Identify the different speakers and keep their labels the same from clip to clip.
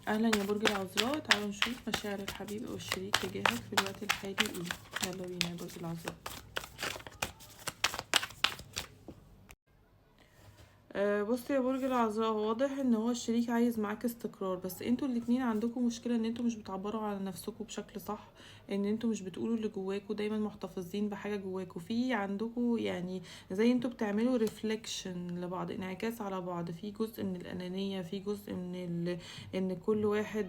Speaker 1: اهلا يا برج العذراء، تعالوا نشوف مشاعر الحبيب او الشريك تجاهك في الوقت الحالي ايه. يلا بينا يا برج العذراء. بص يا برج العذراء، هو واضح ان هو الشريك عايز معاك استقرار، بس انتوا الاتنين عندكم مشكلة ان انتوا مش بتعبروا على نفسكم بشكل صح، ان انتوا مش بتقولوا اللي جواكوا، دايما محتفظين بحاجة جواكوا، في عندكم يعني زي انتوا بتعملوا ريفليكشن لبعض، انعكاس على بعض، في جزء من الانانية، في جزء من ان كل واحد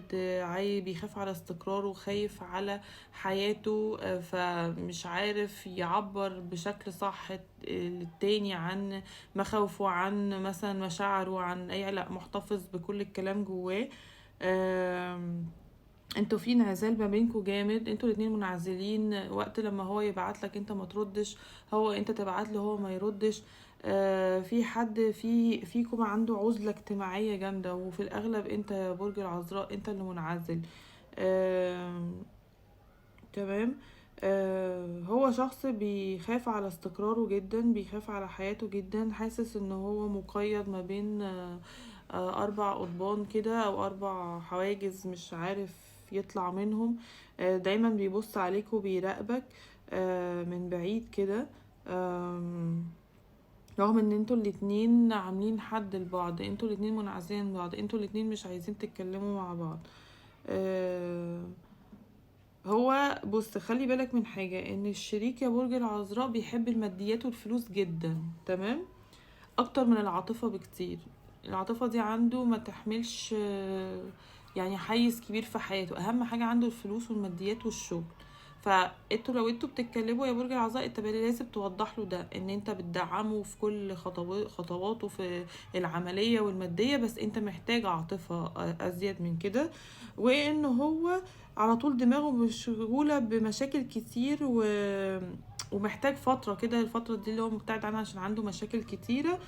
Speaker 1: بيخاف على استقراره وخايف على حياته، فمش عارف يعبر بشكل صح للتاني عن مخاوفه، عن مثلا مشاعره، عن اي، لا، محتفظ بكل الكلام جواه. انتوا في انعزال ما بينكوا جامد، انتوا الاتنين منعزلين، وقت لما هو يبعت لك انت ما تردش، هو انت تبعت له هو ما يردش. في حد فيكم عنده عزلة اجتماعية جامدة، وفي الاغلب انت يا برج العذراء انت اللي منعزل. تمام. هو شخص بيخاف على استقراره جدا، بيخاف على حياته جدا، حاسس ان هو مقيد ما بين 4 قضبان كده او 4 حواجز، مش عارف يطلع منهم. دايما بيبص عليك وبيراقبك من بعيد كده. رغم ان انتوا الاتنين عاملين حد لبعض، انتوا الاتنين منعزلين من بعض، انتوا الاتنين مش عايزين تتكلموا مع بعض. هو بص، خلي بالك من حاجة، ان الشريك يا برج العذراء بيحب الماديات والفلوس جدا، تمام، اكتر من العاطفة بكتير. العاطفة دي عنده ما تحملش يعني حيز كبير في حياته، اهم حاجة عنده الفلوس والماديات والشغل. فانتوا لو انتوا بتتكلموا يا برج العذراء، انت لازم توضح له ده، ان انت بتدعمه في كل خطواته في العملية والمادية، بس انت محتاج عاطفة ازيد من كده، وان هو على طول دماغه مشغولة بمشاكل كتير ومحتاج فترة كده، الفترة دي اللي هو مبتعد عنها عشان عنده مشاكل كتيرة.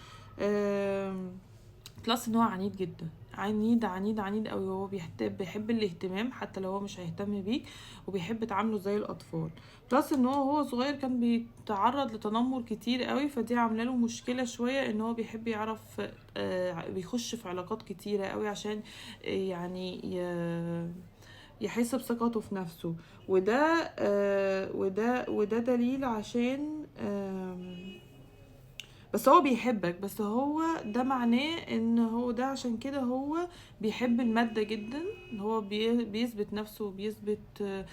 Speaker 1: بلس ان هو عنيد جدا، عنيد عنيد عنيد قوي، هو بيحب الاهتمام حتى لو هو مش هيهتم بيك، وبيحب تعامله زي الاطفال. بلس ان هو صغير كان بيتعرض لتنمر كتير قوي، فدي عامله له مشكله شويه، ان هو بيحب يعرف بيخش في علاقات كتيره قوي عشان يعني يحس بثقته في نفسه. وده دليل عشان بس هو بيحبك، بس هو ده معناه ان هو ده عشان كده هو بيحب المادة جدا، هو بيثبت نفسه وبيثبت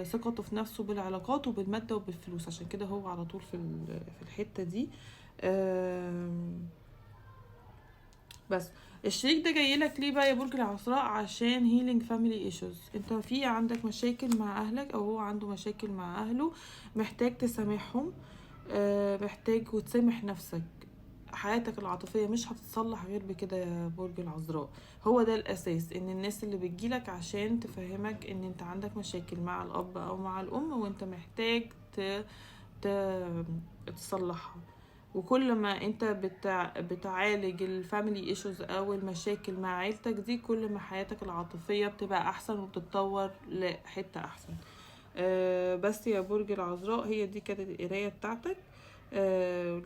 Speaker 1: ثقته في نفسه بالعلاقات وبالمادة وبالفلوس، عشان كده هو على طول في الحتة دي. بس الشريك ده جاي لك ليه بقى يا برج العذراء؟ عشان هيلينج فاميلي ايشوز، انت في عندك مشاكل مع اهلك او هو عنده مشاكل مع اهله، محتاج تسامحهم، محتاج وتسامح نفسك. حياتك العاطفية مش هتتصلح غير بكده يا برج العذراء، هو ده الأساس، إن الناس اللي بتجيلك عشان تفهمك إن أنت عندك مشاكل مع الأب أو مع الأم، وأنت محتاج ت... تصلحها. وكل ما انت بتعالج الفاميلي ايشوز او المشاكل مع عيلتك دي، كل ما حياتك العاطفية بتبقى احسن وبتتطور لحتة احسن. بس يا برج العذراء، هي دي كانت القراية بتاعتك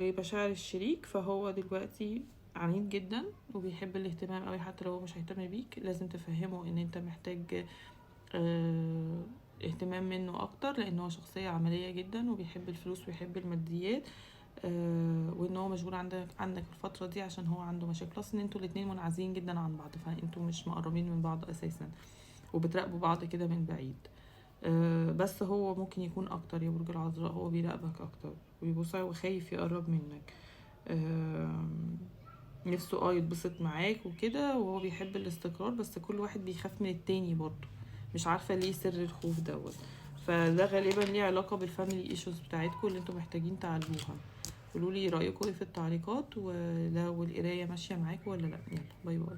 Speaker 1: لمشاعر الشريك. فهو دلوقتي عنيد جدا وبيحب الاهتمام قوي، حتى لو هو مش هيهتم بيك لازم تفهمه ان انت محتاج اهتمام منه اكتر، لان هو شخصية عملية جدا وبيحب الفلوس ويحب الماديات، وان هو مشغول عندك الفترة دي عشان هو عنده مشاكل، بلس ان انتوا الاتنين منعزلين جدا عن بعض، فانتوا مش مقربين من بعض اساسا وبتراقبوا بعض كده من بعيد. بس هو ممكن يكون اكتر يا برج العذراء، هو بيراقبك اكتر وبيبص وخايف يقرب منك، نفسه يتبسط معاك وكده، وهو بيحب الاستقرار، بس كل واحد بيخاف من التاني برضه، مش عارفة ليه سر الخوف دوت. فده غالبا ليه علاقة بالفاميلي ايشوز بتاعتكم اللي انتوا محتاجين تعالجوها. قولولي رأيكم ايه في التعليقات، ولو القراية ماشية معاكم ولا لا. يلا باي باي.